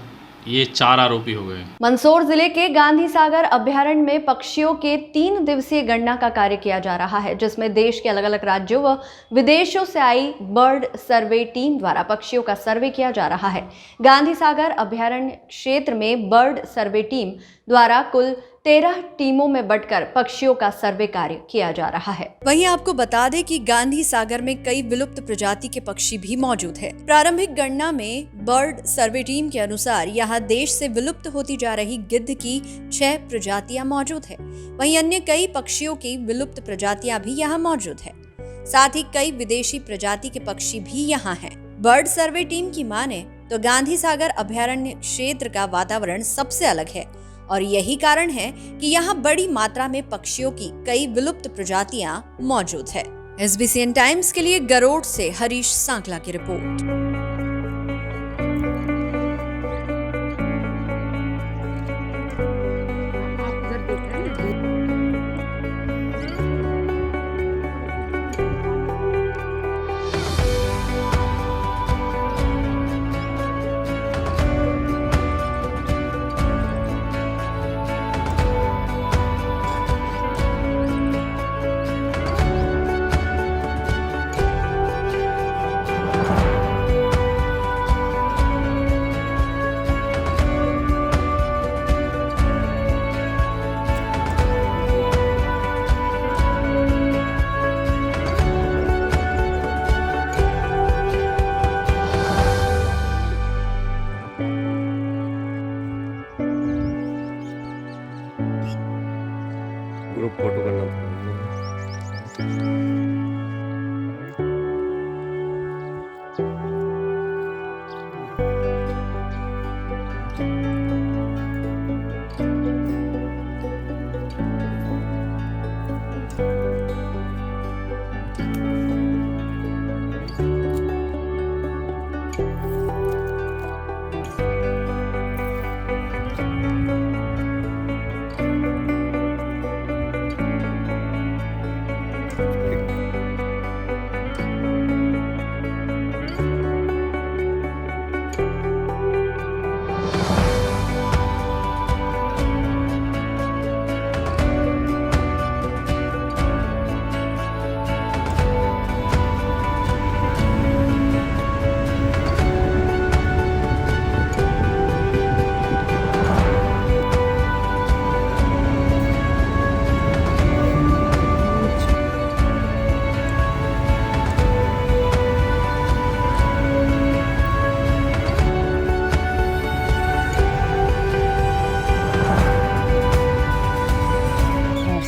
ये 4 आरोपी हो गए। मंदसौर जिले के गांधी सागर अभ्यारण्य में पक्षियों के 3 दिवसीय गणना का कार्य किया जा रहा है, जिसमें देश के अलग अलग राज्यों व विदेशों से आई बर्ड सर्वे टीम द्वारा पक्षियों का सर्वे किया जा रहा है। गांधी सागर अभ्यारण्य क्षेत्र में बर्ड सर्वे टीम द्वारा कुल 13 टीमों में बंटकर पक्षियों का सर्वे कार्य किया जा रहा है। वहीं आपको बता दें कि गांधी सागर में कई विलुप्त प्रजाति के पक्षी भी मौजूद है। प्रारंभिक गणना में बर्ड सर्वे टीम के अनुसार यहाँ देश से विलुप्त होती जा रही गिद्ध की 6 प्रजातियां मौजूद है। वहीं अन्य कई पक्षियों की विलुप्त प्रजातियां भी यहाँ मौजूद है। साथ ही कई विदेशी प्रजाति के पक्षी भी यहाँ हैं। बर्ड सर्वे टीम की माने तो गांधी सागर अभ्यारण्य क्षेत्र का वातावरण सबसे अलग है और यही कारण है कि यहाँ बड़ी मात्रा में पक्षियों की कई विलुप्त प्रजातियां मौजूद है। एसबीसीएन टाइम्स के लिए गरोड़ से हरीश सांकला की रिपोर्ट। ग्रुप फोटो करना था।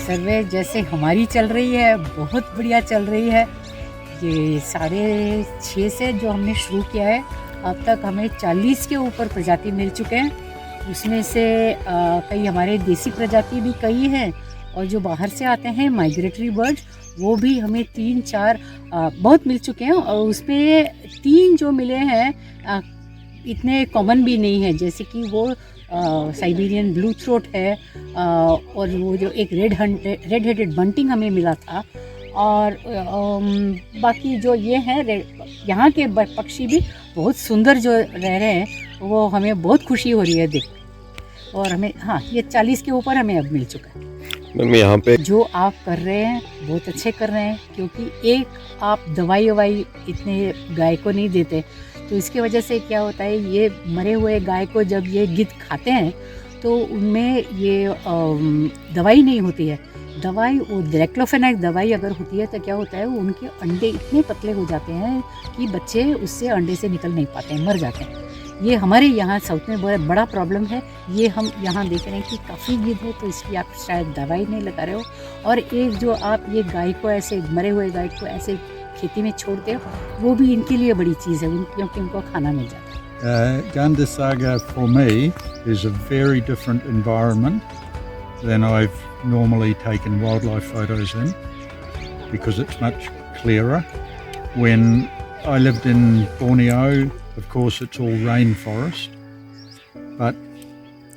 सर्वे जैसे हमारी चल रही है, बहुत बढ़िया चल रही है। ये 6.5 से जो हमने शुरू किया है, अब तक हमें 40 के ऊपर प्रजाति मिल चुके हैं। उसमें से कई हमारे देसी प्रजाति भी कई हैं, और जो बाहर से आते हैं माइग्रेटरी बर्ड्स, वो भी हमें 3-4 बहुत मिल चुके हैं। और उसमें 3 जो मिले हैं इतने कॉमन भी नहीं है, जैसे कि वो साइबेरियन ब्लू थ्रोट है, और वो जो एक रेड हेडेड बंटिंग हमें मिला था, और बाकी जो ये हैं यहाँ के पक्षी भी बहुत सुंदर जो रह रहे हैं, वो हमें बहुत खुशी हो रही है देख। और हमें ये 40 के ऊपर हमें अब मिल चुका है। मैम यहाँ पे जो आप कर रहे हैं बहुत अच्छे कर रहे हैं, क्योंकि एक आप दवाई इतने गाय को नहीं देते, तो इसकी वजह से क्या होता है, ये मरे हुए गाय को जब ये गिद्ध खाते हैं तो उनमें ये दवाई नहीं होती है। दवाई वो डाइक्लोफेनाक दवाई अगर होती है तो क्या होता है, उनके अंडे इतने पतले हो जाते हैं कि बच्चे उससे अंडे से निकल नहीं पाते हैं, मर जाते हैं। ये हमारे यहाँ साउथ में बड़ा प्रॉब्लम है। ये हम यहाँ देख रहे हैं कि काफ़ी गिद्ध है, तो इसकी आप शायद दवाई नहीं लगा रहे हो। और एक जो आप ये गाय को ऐसे मरे हुए गाय को ऐसे खेती में छोड़ते हो, वो भी इनके लिए बड़ी चीज़ है, क्योंकि उनको खाना मिल जाता है। Gandassaga for me is a very different environment than I've normally taken wildlife photos in, because it's much clearer. When I lived in Borneo, of course it's all rainforest, but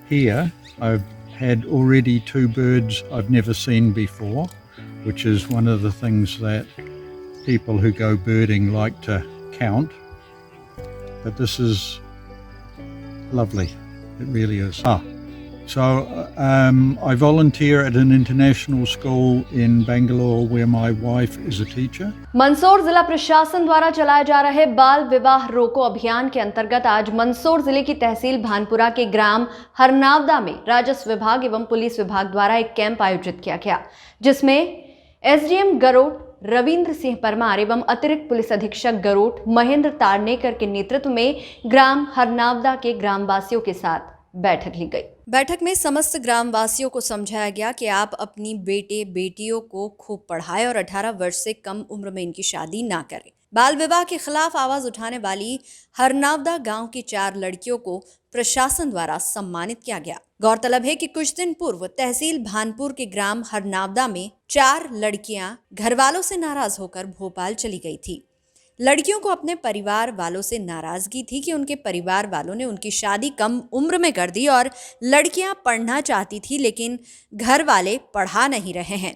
here I've had already 2 birds I've never seen before, which is one of the things that people who go birding like to count. But this is lovely, it really is. So I volunteer at an international school in Bangalore where my wife is a teacher. Mandsaur जिला प्रशासन द्वारा चलाए जा रहे बाल विवाह रोको अभियान के अंतर्गत आज मंदसौर जिले की तहसील भानपुरा के ग्राम हरनावदा में राजस्व विभाग एवं पुलिस विभाग द्वारा एक कैंप आयोजित किया गया, जिसमें एसडीएम गरोट रविंद्र सिंह परमार एवं अतिरिक्त पुलिस अधीक्षक गरोट महेंद्र तारनेकर के नेतृत्व में ग्राम हरनावदा के ग्रामवासियों के साथ बैठक ली गई। बैठक में समस्त ग्रामवासियों को समझाया गया कि आप अपनी बेटे बेटियों को खूब पढ़ाएं और 18 वर्ष से कम उम्र में इनकी शादी ना करें। बाल विवाह के खिलाफ आवाज उठाने वाली हरनावदा गांव की 4 लड़कियों को प्रशासन द्वारा सम्मानित किया गया। गौरतलब है कि कुछ दिन पूर्व तहसील भानपुर के ग्राम हरनावदा में 4 लड़कियां घर वालों से नाराज होकर भोपाल चली गई थी। लड़कियों को अपने परिवार वालों से नाराजगी थी कि उनके परिवार वालों ने उनकी शादी कम उम्र में कर दी और लड़कियां पढ़ना चाहती थी, लेकिन घर वाले पढ़ा नहीं रहे हैं।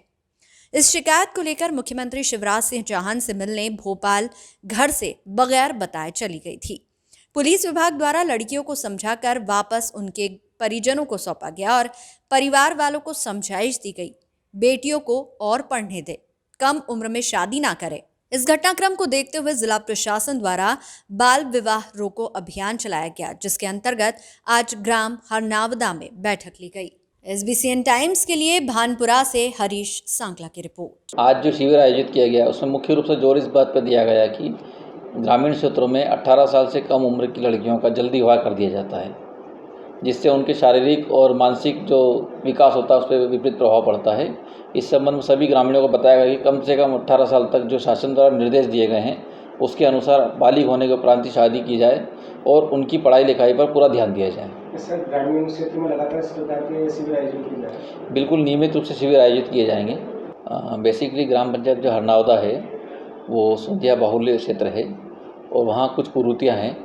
इस शिकायत को लेकर मुख्यमंत्री शिवराज सिंह चौहान से मिलने भोपाल घर से बगैर बताए चली गई थी। पुलिस विभाग द्वारा लड़कियों को समझाकर वापस उनके परिजनों को सौंपा गया और परिवार वालों को समझाइश दी गई, बेटियों को और पढ़ने दे, कम उम्र में शादी ना करें। इस घटनाक्रम को देखते हुए जिला प्रशासन द्वारा बाल विवाह रोको अभियान चलाया गया, जिसके अंतर्गत आज ग्राम हरनावदा में बैठक ली गई। SBCN टाइम्स के लिए भानपुरा से हरीश सांकला की रिपोर्ट। आज जो शिविर आयोजित किया गया उसमें मुख्य रूप से जोर इस बात पर दिया गया कि ग्रामीण क्षेत्रों में 18 साल से कम उम्र की लड़कियों का जल्दी विवाह कर दिया जाता है, जिससे उनके शारीरिक और मानसिक जो विकास होता है उस पर विपरीत प्रभाव पड़ता है। इस संबंध में सभी ग्रामीणों को बताया गया कि कम से कम 18 साल तक जो शासन द्वारा निर्देश दिए गए हैं उसके अनुसार बालिग होने के उपरांत ही शादी की जाए और उनकी पढ़ाई लिखाई पर पूरा ध्यान दिया जाए। सर, ग्रामीण क्षेत्र में लगातार इस प्रकार के शिविर आयोजित किए जाएंगे? बिल्कुल नियमित रूप से शिविर आयोजित किए जाएंगे। बेसिकली ग्राम पंचायत जो हरनावदा है वो सोंधिया बाहुल्य क्षेत्र है और वहाँ कुछ कुरीतियाँ हैं,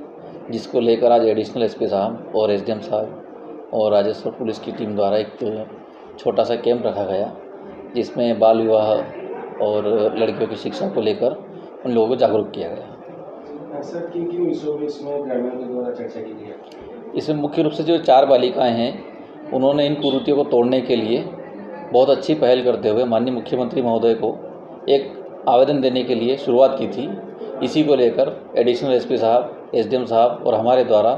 जिसको लेकर आज एडिशनल SP साहब और SDM साहब और राजस्व पुलिस की टीम द्वारा एक छोटा सा कैंप रखा गया, जिसमें बाल विवाह और लड़कियों की शिक्षा को लेकर उन लोगों को जागरूक किया गया। सर, किन विषयों में इसमें ग्रामीणों के द्वारा चर्चा की गई? इसमें मुख्य रूप से जो 4 बालिकाएं हैं उन्होंने इन कुरीतियों को तोड़ने के लिए बहुत अच्छी पहल करते हुए माननीय मुख्यमंत्री महोदय को एक आवेदन देने के लिए शुरुआत की थी। इसी को लेकर एडिशनल SP साहब, SDM साहब और हमारे द्वारा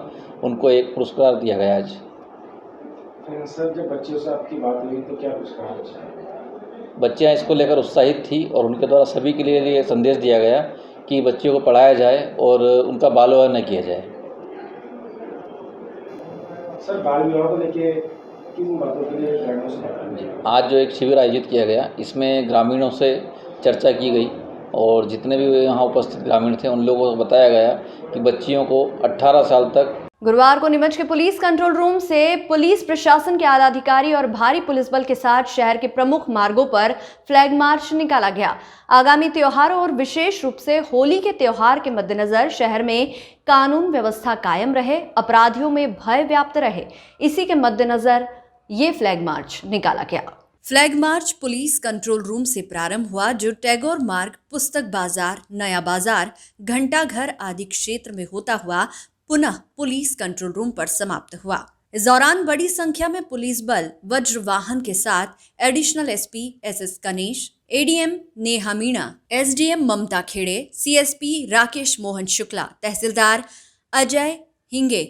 उनको एक पुरस्कार दिया गया आज। सर, जब बच्चों से आपकी बात हुई तो क्या कुछ कहा? बच्चियाँ इसको लेकर उत्साहित थी और उनके द्वारा सभी के लिए ये संदेश दिया गया कि बच्चियों को पढ़ाया जाए और उनका बाल विवाह न किया जाए। सर, बाल विवाह को लेके किन बातों के लिए ग्रामीणों से बात? आज जो एक शिविर आयोजित किया गया, इसमें ग्रामीणों से चर्चा की गई और जितने भी यहाँ उपस्थित ग्रामीण थे उन लोगों को बताया गया कि बच्चियों को 18 साल तक। गुरुवार को नीमच के पुलिस कंट्रोल रूम से पुलिस प्रशासन के आला अधिकारी और भारी पुलिस बल के साथ शहर के प्रमुख मार्गों पर फ्लैग मार्च निकाला गया। आगामी त्योहारों और विशेष रूप से होली के त्योहार के मद्देनजर शहर में कानून व्यवस्था कायम रहे, अपराधियों में भय व्याप्त रहे, इसी के मद्देनजर ये फ्लैग मार्च निकाला गया। Flag march police control room से प्रारंभ हुआ, जो टैगोर मार्ग, पुस्तक बाजार, नया बाजार, घंटाघर आदि क्षेत्र में होता हुआ पुनः पुलिस कंट्रोल रूम पर समाप्त हुआ। इस दौरान बड़ी संख्या में पुलिस बल वज्र वाहन के साथ additional SP SS Ganesh, ADM Neha Meena, SDM Mamta Khede, CSP Rakesh Mohan Shukla, तहसीलदार अजय हिंगे,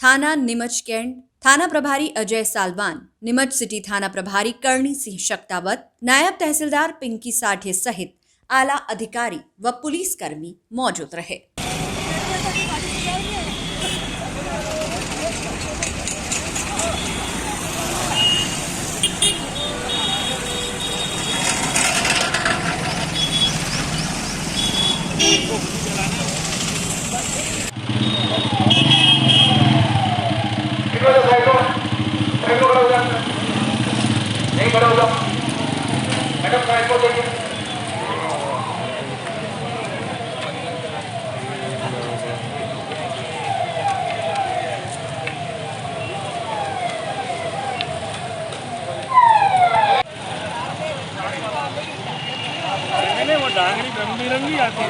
थाना नीमच कैंट थाना प्रभारी अजय सालवान, नीमच सिटी थाना प्रभारी करणी सिंह शक्तावत, नायब तहसीलदार पिंकी साठे सहित आला अधिकारी व पुलिसकर्मी मौजूद रहे। वो डांगरी रंग बिरंगी आती है।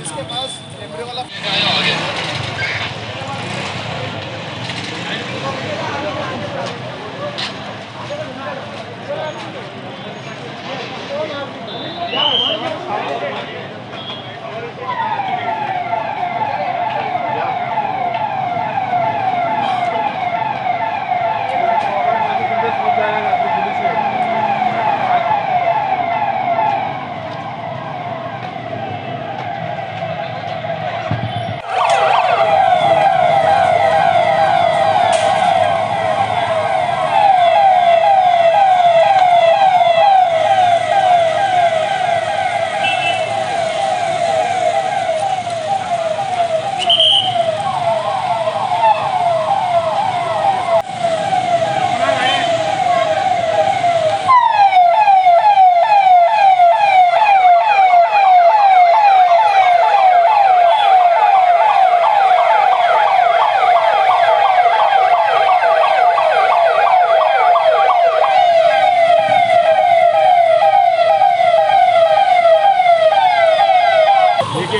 इसके पास कैमरे वाला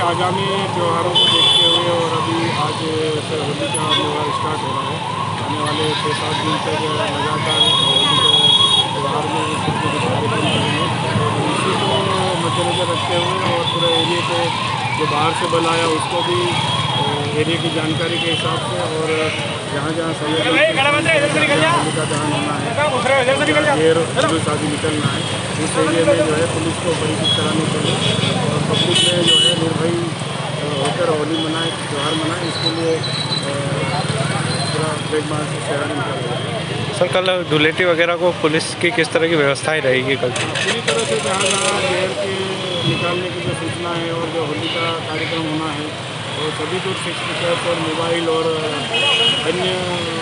आगामी त्योहारों को देखते हुए और अभी आज से होली का त्यौहार स्टार्ट हो रहा है, आने वाले 6-7 दिन तक लगातार होली के त्यौहार में कार्यक्रम करेंगे और इसी को मद्देनजर रखते हुए और पूरे एरिए के जो बाहर से बल आया उसको भी एरिया की जानकारी के हिसाब से और जहाँ जहाँ होली का दहन होना है, ढेर जुलूस आदि निकलना है, उस एरिया में जो है पुलिस को परिचित कराने के लिए और पब्लिक में जो है निर्भय होकर होली मनाए, त्यौहार मनाए, इसके लिए पूरा फ्लैग मार्च शहर में निकल रहा है। सर, कल धुलेटी वगैरह को पुलिस की किस तरह की व्यवस्थाएं रहेगी कल? पूरी तरह से जहाँ जहाँ ढेर के निकालने की जो सूचना है और जो होली का कार्यक्रम होना है और सभी को सिक्योरिटी और मोबाइल और अन्य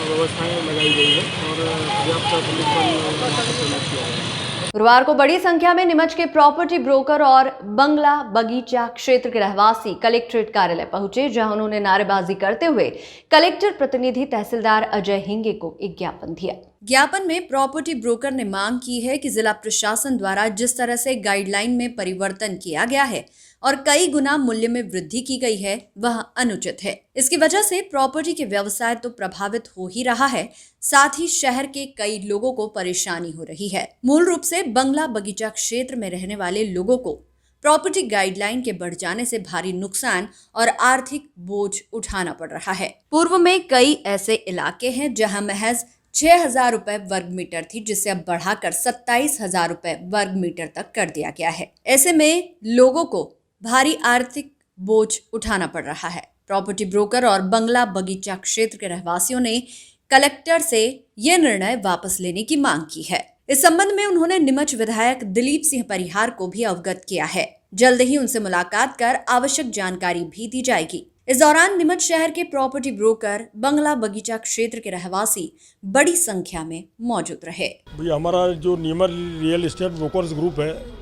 व्यवस्थाएं लगाई गई है और पर्याप्त पुलिस बल तैनात किया गया है। गुरुवार को बड़ी संख्या में नीमच के प्रॉपर्टी ब्रोकर और बंगला बगीचा क्षेत्र के रहवासी कलेक्ट्रेट कार्यालय पहुंचे, जहां उन्होंने नारेबाजी करते हुए कलेक्टर प्रतिनिधि तहसीलदार अजय हिंगे को एक ज्ञापन दिया। ज्ञापन में प्रॉपर्टी ब्रोकर ने मांग की है कि जिला प्रशासन द्वारा जिस तरह से गाइडलाइन में परिवर्तन किया गया है और कई गुना मूल्य में वृद्धि की गई है वह अनुचित है। इसकी वजह से प्रॉपर्टी के व्यवसाय तो प्रभावित हो ही रहा है, साथ ही शहर के कई लोगों को परेशानी हो रही है। मूल रूप से बंगला बगीचा क्षेत्र में रहने वाले लोगों को प्रॉपर्टी गाइडलाइन के बढ़ जाने से भारी नुकसान और आर्थिक बोझ उठाना पड़ रहा है। पूर्व में कई ऐसे इलाके हैं जहां महज 6,000 रुपए वर्ग मीटर थी, जिसे अब बढ़ाकर 27,000 रुपए वर्ग मीटर तक कर दिया गया है। ऐसे में लोगों को भारी आर्थिक बोझ उठाना पड़ रहा है। प्रॉपर्टी ब्रोकर और बंगला बगीचा क्षेत्र के रहवासियों ने कलेक्टर से यह निर्णय वापस लेने की मांग की है। इस संबंध में उन्होंने नीमच विधायक दिलीप सिंह परिहार को भी अवगत किया है। जल्द ही उनसे मुलाकात कर आवश्यक जानकारी भी दी जाएगी। इस दौरान नीमच शहर के प्रॉपर्टी ब्रोकर, बंगला बगीचा क्षेत्र के रहवासी बड़ी संख्या में मौजूद रहे। भैया हमारा जो Neemuch real estate brokers group है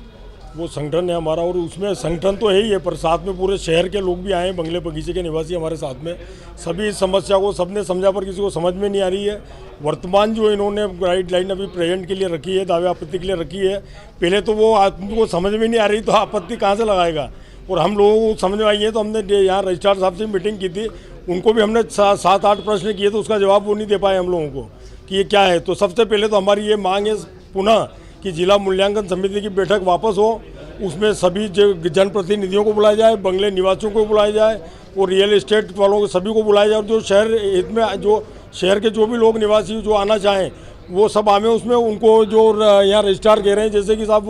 वो संगठन है हमारा, और उसमें संगठन तो है ही है पर साथ में पूरे शहर के लोग भी आए हैं, बंगले बगीचे के निवासी हमारे साथ में। सभी इस समस्या को सबने समझा पर किसी को समझ में नहीं आ रही है। वर्तमान जो इन्होंने गाइडलाइन अभी प्रेजेंट के लिए रखी है, दावे आपत्ति के लिए रखी है, पहले तो वो आदमी को समझ में नहीं आ रही तो आपत्ति कहाँ से लगाएगा। और हम लोगों को समझ में आई है तो हमने यहाँ रजिस्ट्रार साहब से मीटिंग की थी, उनको भी हमने 7-8 प्रश्न किए तो उसका जवाब वो नहीं दे पाए हम लोगों को कि ये क्या है। तो सबसे पहले तो हमारी ये मांग है पुनः कि जिला मूल्यांकन समिति की बैठक वापस हो, उसमें सभी जनप्रतिनिधियों को बुलाया जाए, बंगले निवासियों को बुलाया जाए और रियल एस्टेट वालों को सभी को बुलाया जाए। और जो शहर हित में जो शहर के जो भी लोग निवासी जो आना चाहें वो सब आवे उसमें। उनको जो यहाँ रजिस्ट्रार कह रहे हैं जैसे कि साहब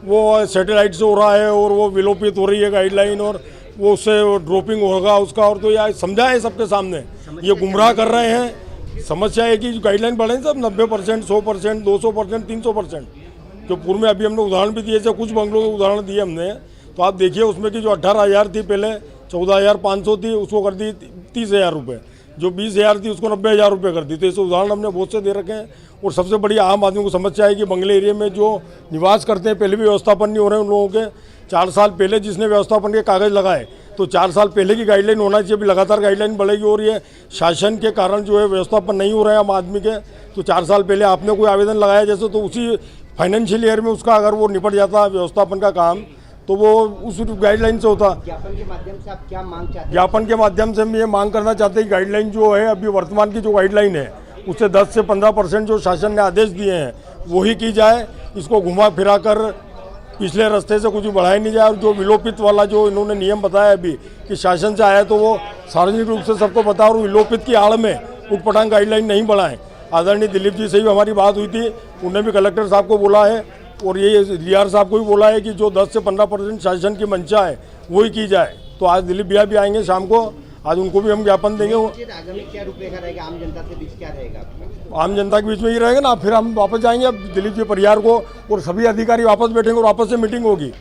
वो सैटेलाइट से हो रहा है और वो विलोपित हो रही है गाइडलाइन और वो उससे ड्रॉपिंग होगा उसका, और तो यह समझा है सबके सामने, ये गुमराह कर रहे हैं। समस्या है कि गाइडलाइन बढ़े सब 90%, 100%, 200%, 300%। जो पूर्व में अभी हमने उदाहरण भी दिए, कुछ बंगलों के उदाहरण दिए हमने, तो आप देखिए उसमें कि जो 18,000 थी पहले 14,500 थी, उसको कर दी 30,000 रुपये, जो 20,000 थी उसको 90,000 रुपये कर दी। तो ऐसे उदाहरण हमने बहुत से दे रखे हैं। और सबसे बड़ी आम आदमी को समस्या है कि बंगले एरिया में जो निवास करते हैं पहले भी व्यवस्थापन नहीं हो रहे हैं उन लोगों के। 4 साल पहले जिसने व्यवस्थापन के कागज़ लगाए तो 4 साल पहले की गाइडलाइन होना चाहिए, अभी लगातार गाइडलाइन बढ़ेगी और ये शासन के कारण जो है व्यवस्थापन नहीं हो रहे हैं आम आदमी के। तो 4 साल पहले आपने कोई आवेदन लगाया जैसे तो उसी फाइनेंशियल ईयर में उसका अगर वो निपट जाता व्यवस्थापन का काम तो वो उस गाइडलाइन से होता। ज्ञापन के माध्यम से आप क्या मांग चाहते हैं? ज्ञापन के माध्यम से हम ये मांग करना चाहते हैं गाइडलाइन जो है अभी वर्तमान की जो गाइडलाइन है उससे 10 से 15% जो शासन ने आदेश दिए हैं वही की जाए। इसको घुमा फिरा कर पिछले रास्ते से कुछ बढ़ाया नहीं जाए। और जो विलोपित वाला जो इन्होंने नियम बताया अभी कि शासन से आया तो वो सार्वजनिक रूप से सबको बताओ और विलोपित की आड़ में उटपटांग गाइडलाइन नहीं बढ़ाएं। आदरणीय दिलीप जी से भी हमारी बात हुई थी, उन्होंने भी कलेक्टर साहब को बोला है और ये डीआर साहब को भी बोला है कि जो 10 से 15% शासन की मंशा है वही की जाए। तो आज दिलीप भैया भी आएंगे शाम को, आज उनको भी हम ज्ञापन देंगे। आगामी क्या रूपरेखा रहेगा, आम जनता के बीच क्या रहेगा? आम जनता के बीच में ही रहेगा ना, फिर हम वापस जाएंगे अब दिलीप जी परिवार को और सभी अधिकारी वापस बैठेंगे और वापस से मीटिंग होगी।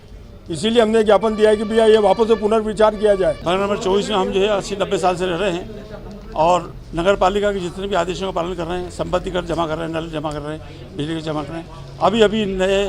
इसीलिए हमने ज्ञापन दिया है कि भैया ये वापस से पुनर्विचार किया जाए। घर नंबर 24 में हम जो है 80-90 साल से रह रहे हैं और नगर पालिका के जितने भी आदेशों का पालन कर रहे हैं, संपत्ति कर जमा कर रहे हैं, नल जमा कर रहे हैं, बिजली कर जमा कर रहे हैं। अभी नए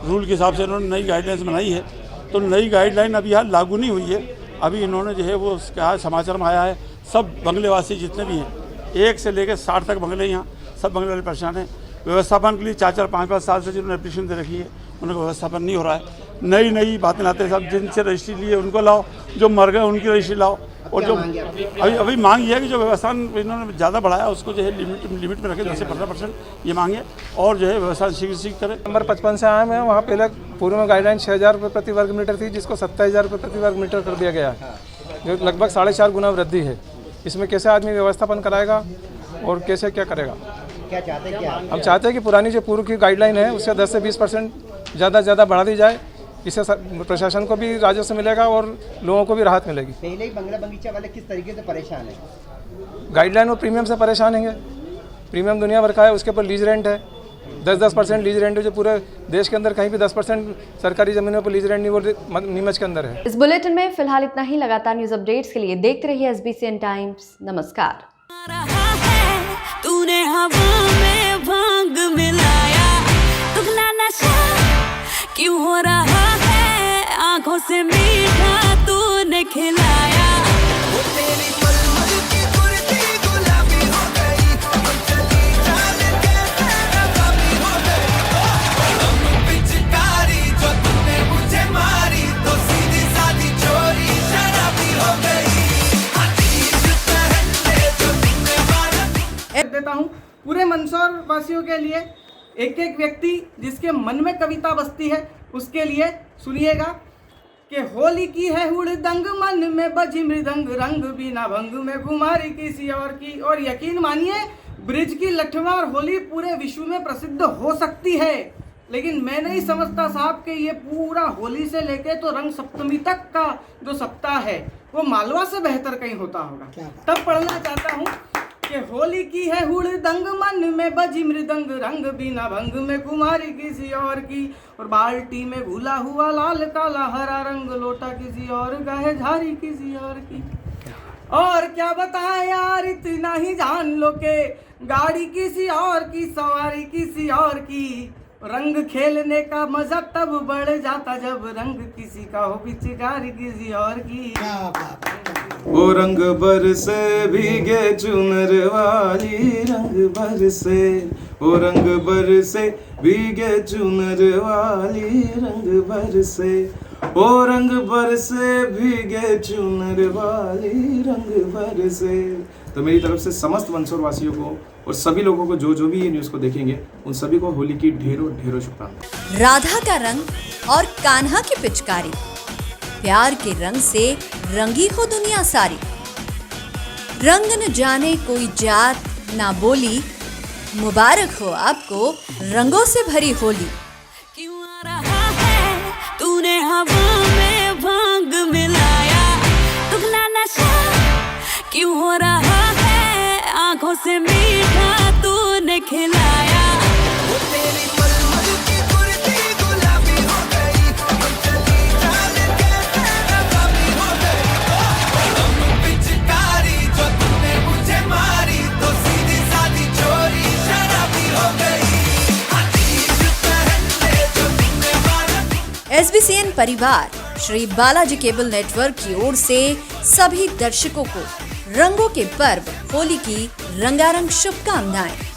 रूल के हिसाब से इन्होंने नई गाइडलाइंस बनाई है तो नई गाइडलाइन अभी यहाँ लागू नहीं हुई है। अभी इन्होंने जो है वो कहा समाचार में आया है सब बंगलेवासी जितने भी हैं 1 से लेकर 60 तक बंगले यहाँ सब बंगले वाले परेशान हैं। व्यवस्थापन के लिए 4-4, 5-5 साल से जिन्होंने एप्लीकेशन दे रखी है उनका व्यवस्थापन नहीं हो रहा है। नई बातें लाते हैं सब, जिनसे रजिस्ट्री लिए उनको लाओ, जो मर गए उनकी रजिस्ट्री लाओ। और जो अभी मांग ये है कि जो व्यवस्था इन्होंने ज़्यादा बढ़ाया उसको जो है लिमिट में रखें 10 से 15% ये मांगे और जो है व्यवस्था शीघ्र करें। नंबर 55 से आए हैं, वहाँ पहले पूर्व में गाइडलाइन 6,000 रुपये प्रति वर्ग मीटर थी जिसको 27,000 रुपये प्रति वर्ग मीटर कर दिया गया है, जो लगभग 4.5 गुना वृद्धि है। इसमें कैसे आदमी व्यवस्थापन कराएगा और कैसे क्या करेगा? क्या चाहते हैं? क्या हम चाहते हैं कि पुरानी जो पूर्व की गाइडलाइन है उससे 10 से 20% ज़्यादा बढ़ा दी जाए। इससे प्रशासन को भी राजस्व मिलेगा और लोगों को भी राहत मिलेगी। पहले ही बंगला बगीचा वाले किस तरीके से परेशान है? गाइडलाइन और प्रीमियम से परेशान हैं। प्रीमियम दुनिया भर का है, उसके ऊपर लीज रेंट है 10% लीज रेंट है, जो पूरे देश के अंदर कहीं भी 10% सरकारी जमीनों पर लीज रेंट नहीं, वो नीमच के अंदर है। इस बुलेटिन में फिलहाल इतना ही। लगातार न्यूज अपडेट्स के लिए देखते रहिए SBCN टाइम्स। नमस्कार। तूने हवा में भांग मिलाया, दुगना नशा क्यों हो रहा है, आंखों से मीठा तूने खिलाया। वो तेरी पल-पल की कुर्ती गुलाबी हो गई, हम चली जाने कैसे नकामी हो गई। पिचकारी जो तूने मुझे मारी तो सीधी सादी चोरी शराबी हो गई। देता हूँ पूरे मंदसौर वासियों के लिए, एक एक व्यक्ति जिसके मन में कविता बसती है उसके लिए सुनिएगा। कि होली की है हुड़दंग मन में बजी मृदंग रंग बिना भंग में कुमारी किसी और की। और यकीन मानिए ब्रिज की लठमार होली पूरे विश्व में प्रसिद्ध हो सकती है, लेकिन मैं नहीं समझता साहब कि ये पूरा होली से लेके तो रंग सप्तमी तक का जो सप्ताह है वो मालवा से बेहतर कहीं होता होगा। तब पढ़ना चाहता हूँ कि होली की है हुड़दंग मन में बजी मृदंग रंग बिना भंग में कुमारी किसी और की। और बाल्टी में घुला हुआ लाल काला हरा रंग लोटा किसी और का है झारी किसी और की। और क्या बताएं यार इतना ही जान लो के गाड़ी किसी और की सवारी किसी और की। रंग खेलने का मजा तब बढ़ जाता जब रंग किसी का हो पिचकारी किसी और की। ओ रंग बरसे भीगे चुनर वाली रंग बरसे, ओ रंग बरसे भीगे चुनर वाली रंग बरसे, ओ रंग बरसे भीगे चुनर वाली रंग बरसे। तो मेरी तरफ से समस्त मंदसौर वासियों को और सभी लोगों को जो भी ये न्यूज़ को देखेंगे उन सभी को होली की ढेरों ढेरों शुभकामनाएं। राधा का रंग और कान्हा की पिचकारी, प्यार के रंग से रंगी हो दुनिया सारी। रंग न जाने कोई जात ना बोली, मुबारक हो आपको रंगों से भरी होली। क्यों आ रहा है तूने हवा में भांग मिलाया, दुगना नशा क्यों हो रहा है, आंखों से मीठा तूने खिलाया। वो तेरी मलमल की कुर्ती गुलाबी हो गई, हम चली जाने कैसे नकाबी हो गई। हम पिचकारी जो तूने मुझे मारी तो सीधी सादी चोरी शराबी हो गई। अजीब पहनने जो तूने मारा। SBCN परिवार श्री बालाजी केबल नेटवर्क की ओर से सभी दर्शकों को रंगों के पर्व होली की रंगारंग शुभकामनाएं।